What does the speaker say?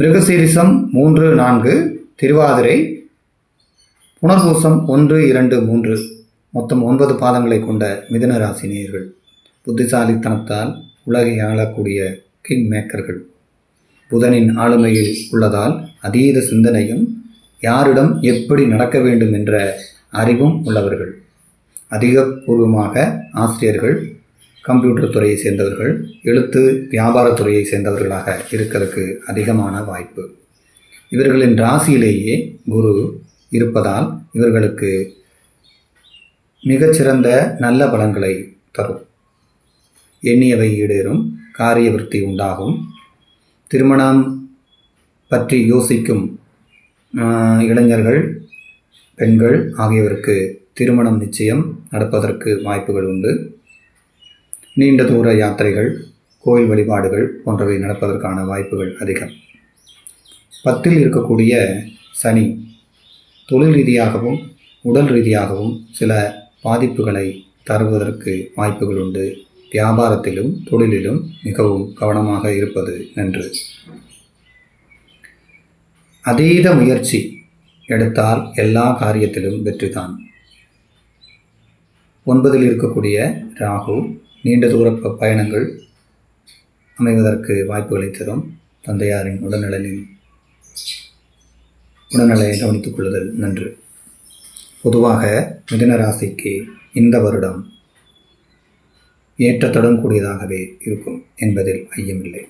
மிருகசீரிசம் 3, 4, திருவாதிரை, புனர்பூசம் 1, 2, 3 மொத்தம் 9 பாதங்களை கொண்ட மிதுன ராசி நேயர்கள். புத்திசாலித்தனத்தால் உலகை ஆளக்கூடிய கிங் மேக்கர்கள். புதனின் ஆளுமையில் உள்ளதால் அதீத சிந்தனையும் யாரிடம் எப்படி நடக்க வேண்டும் என்ற அறிவும் உள்ளவர்கள். அதிகபூர்வமாக ஆசிரியர்கள், கம்ப்யூட்டர் துறையை சேர்ந்தவர்கள், எழுத்து வியாபாரத்துறையை சேர்ந்தவர்களாக இருக்கிறதுக்கு அதிகமான வாய்ப்பு. இவர்களின் ராசியிலேயே குரு இருப்பதால் இவர்களுக்கு மிகச்சிறந்த நல்ல பலன்களை தரும். எண்ணியவை ஈடேறும், காரிய விருத்தி உண்டாகும். திருமணம் பற்றி யோசிக்கும் இளைஞர்கள், பெண்கள் ஆகியோருக்கு திருமணம் நிச்சயம் நடப்பதற்கு வாய்ப்புகள் உண்டு. நீண்ட தூர யாத்திரைகள், கோயில் வழிபாடுகள் போன்றவை நடப்பதற்கான வாய்ப்புகள் அதிகம். 10ல் இருக்கக்கூடிய சனி தொழில் ரீதியாகவும் உடல் ரீதியாகவும் சில பாதிப்புகளை தருவதற்கு வாய்ப்புகள் உண்டு. வியாபாரத்திலும் தொழிலிலும் மிகவும் கவனமாக இருப்பது நன்று. அதீத முயற்சி எடுத்தால் எல்லா காரியத்திலும் வெற்றிதான். 9ல் இருக்கக்கூடிய ராகு நீண்ட தூர பயணங்கள் அமைவதற்கு வாய்ப்புகளை தரும். தந்தையாரின் உடல்நிலையை கவனித்துக் கொள்ளுதல் நன்று. பொதுவாக மிதுன ராசிக்கு இந்த வருடம் ஏற்றத்துடன் கூடியதாகவே இருக்கும் என்பதில் ஐயமில்லை.